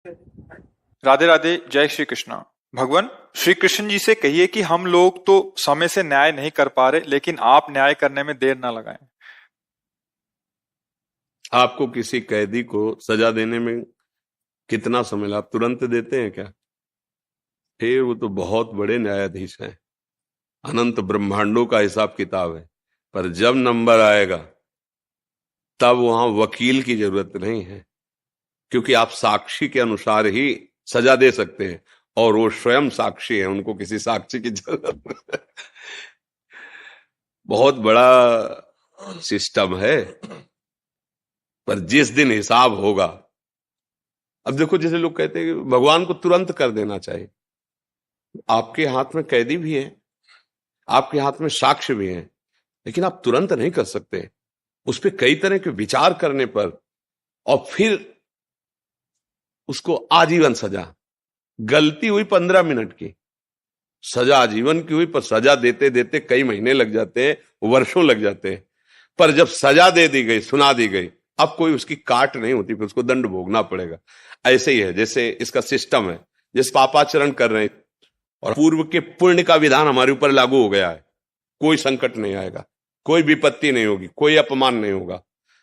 राधे राधे। जय श्री कृष्णा। भगवान श्री कृष्ण जी से कहिए कि हम लोग तो समय से न्याय नहीं कर पा रहे, लेकिन आप न्याय करने में देर ना लगाएं। आपको किसी कैदी को सजा देने में कितना समय लगा? आप तुरंत देते हैं क्या? फिर वो तो बहुत बड़े न्यायाधीश हैं, अनंत ब्रह्मांडों का हिसाब किताब है। पर जब नंबर आएगा तब वहां वकील की जरूरत नहीं है, क्योंकि आप साक्षी के अनुसार ही सजा दे सकते हैं, और वो स्वयं साक्षी है, उनको किसी साक्षी की जरूरत नहीं। बहुत बड़ा सिस्टम है। पर जिस दिन हिसाब होगा, अब देखो, जैसे लोग कहते हैं कि भगवान को तुरंत कर देना चाहिए। आपके हाथ में कैदी भी है, आपके हाथ में साक्ष्य भी है, लेकिन आप तुरंत नहीं कर सकते। उस पर कई तरह के विचार करने पर, और फिर उसको आजीवन सजा। गलती हुई 15 मिनट की, सजा आजीवन की हुई, पर सजा देते देते कई महीने लग जाते हैं, वर्षों लग जाते हैं। पर जब सजा दे दी गई, सुना दी गई, अब कोई उसकी काट नहीं होती, फिर उसको दंड भोगना पड़ेगा। ऐसे ही है, जैसे इसका सिस्टम है, जिस पापाचरण कर रहे हैं और पूर्व के पुण्य का विधान हमारे ऊपर लागू हो गया है, कोई संकट नहीं आएगा, कोई विपत्ति नहीं होगी, कोई अपमान नहीं होगा,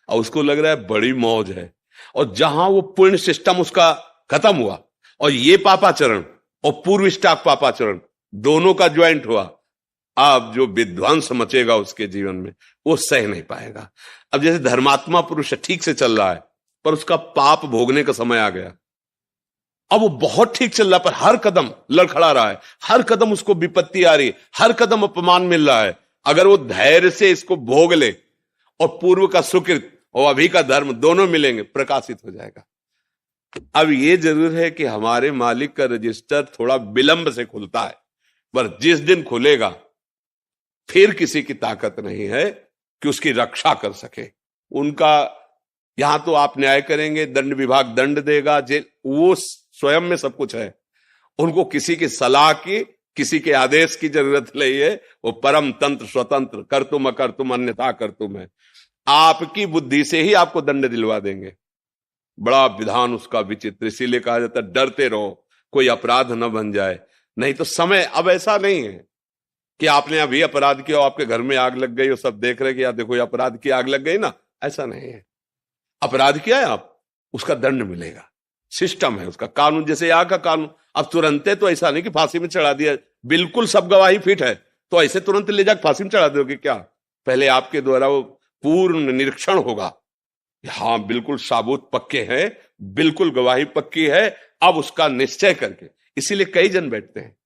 और उसको लग रहा है बड़ी मौज है। और जहां वो पुण्य सिस्टम उसका खत्म हुआ, और ये पापाचरण और पूर्व स्टाक पापाचरण दोनों का ज्वाइंट हुआ, अब जो विध्वंस मचेगा उसके जीवन में, वो सह नहीं पाएगा। अब जैसे धर्मात्मा पुरुष ठीक से चल रहा है, पर उसका पाप भोगने का समय आ गया। अब वो बहुत ठीक चल रहा है, पर हर कदम लड़खड़ा रहा है, हर कदम उसको विपत्ति आ रही है, हर कदम अपमान मिल रहा है। अगर वो धैर्य से इसको भोग ले, और पूर्व का सुकृत और अभी का धर्म दोनों मिलेंगे, प्रकाशित हो जाएगा। अब ये जरूर है कि हमारे मालिक का रजिस्टर थोड़ा विलंब से खुलता है, पर जिस दिन खुलेगा फिर किसी की ताकत नहीं है कि उसकी रक्षा कर सके। उनका यहां तो आप न्याय करेंगे, दंड विभाग दंड देगा, जेल, वो स्वयं में सब कुछ है। उनको किसी की सलाह की, किसी के आदेश की जरूरत नहीं है। वो परम तंत्र स्वतंत्र, कर तुम अकर तुम अन्यथा कर तुम है। आपकी बुद्धि से ही आपको दंड दिलवा देंगे। बड़ा विधान उसका विचित्र, इसीलिए कहा जाता है डरते रहो कोई अपराध न बन जाए। नहीं तो समय अब ऐसा नहीं है कि आपने अभी अपराध किया, आपके घर में आग लग गई और सब देख रहे कि यार देखो ये अपराध की आग लग गई ना, ऐसा नहीं है। अपराध किया है आप, उसका दंड मिलेगा, सिस्टम है उसका, कानून जैसे यहाँ का कानून। अब तुरंत तो ऐसा नहीं कि फांसी में चढ़ा दिया, बिल्कुल सब गवाही फिट है, तो ऐसे तुरंत ले जाकर फांसी में चढ़ा दोगे क्या? पहले आपके द्वारा वो पूर्ण निरीक्षण होगा, हाँ बिल्कुल साबुत पक्के हैं, बिल्कुल गवाही पक्की है, अब उसका निश्चय करके। इसीलिए कई जन बैठते हैं,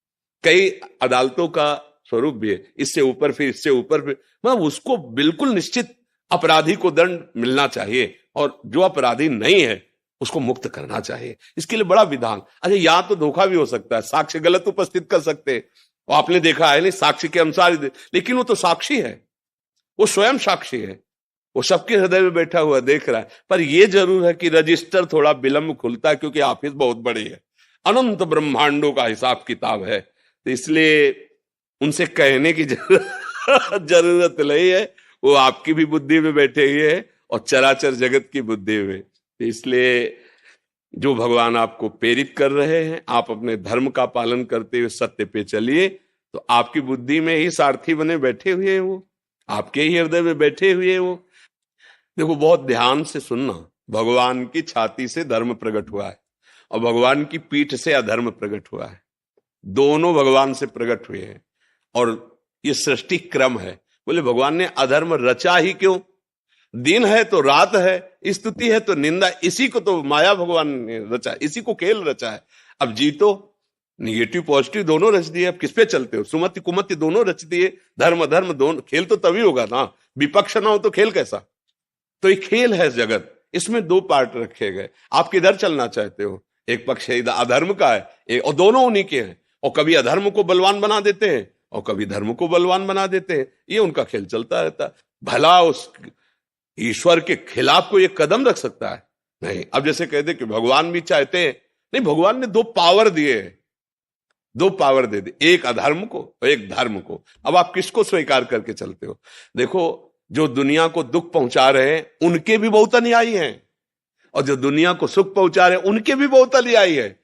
कई अदालतों का स्वरूप भी है, इससे ऊपर फिर इससे ऊपर फिर, मतलब उसको बिल्कुल निश्चित अपराधी को दंड मिलना चाहिए, और जो अपराधी नहीं है उसको मुक्त करना चाहिए। इसके लिए बड़ा विधान। अच्छा, यहां तो धोखा भी हो सकता है, साक्ष्य गलत उपस्थित कर सकते हैं, और आपने देखा है नहीं, साक्ष्य के अनुसार ही, लेकिन वो तो साक्षी है, वो स्वयं साक्षी है, वो सबके हृदय में बैठा हुआ देख रहा है। पर यह जरूर है कि रजिस्टर थोड़ा विलंब खुलता है, क्योंकि ऑफिस बहुत बड़ी है, अनंत ब्रह्मांडों का हिसाब किताब है, तो इसलिए उनसे कहने की जरूरत नहीं है। वो आपकी भी बुद्धि में बैठे हुए हैं और चराचर जगत की बुद्धि में। तो इसलिए जो भगवान आपको प्रेरित कर रहे हैं, आप अपने धर्म का पालन करते हुए सत्य पे चलिए, तो आपकी बुद्धि में ही सारथी बने बैठे हुए हैं, वो आपके ही हृदय में बैठे हुए हैं वो। देखो, बहुत ध्यान से सुनना, भगवान की छाती से धर्म प्रकट हुआ है और भगवान की पीठ से अधर्म प्रकट हुआ है, दोनों भगवान से प्रकट हुए हैं। और ये सृष्टि क्रम है। बोले भगवान ने अधर्म रचा ही क्यों? दिन है तो रात है, स्तुति है तो निंदा, इसी को तो माया भगवान ने रचा, इसी को खेल रचा है। अब जीतो, निगेटिव पॉजिटिव दोनों रच दिए, अब किस पे चलते हो? सुमति कुमति दोनों रच दिए, धर्म अधर्म दोनों। खेल तो तभी होगा ना, विपक्ष ना हो तो खेल कैसा? तो ये खेल है जगत, इसमें दो पार्ट रखे गए। आप किधर चलना चाहते हो? एक पक्ष अधर्म का है, और दोनों उन्हीं के हैं, और कभी अधर्म को बलवान बना देते हैं और कभी धर्म को बलवान बना देते हैं। ये उनका खेल चलता रहता है। भला उस ईश्वर के खिलाफ कोई एक कदम रख सकता है? नहीं। अब जैसे कहते कि भगवान भी चाहते हैं, नहीं, भगवान ने दो पावर दिए हैं, दो पावर दे दी, एक अधर्म को और एक धर्म को। अब आप किसको स्वीकार करके चलते हो? देखो, जो दुनिया को दुख पहुंचा रहे हैं उनके भी बहुत अनुयायी हैं, और जो दुनिया को सुख पहुंचा रहे उनके भी बोतल ही आई है।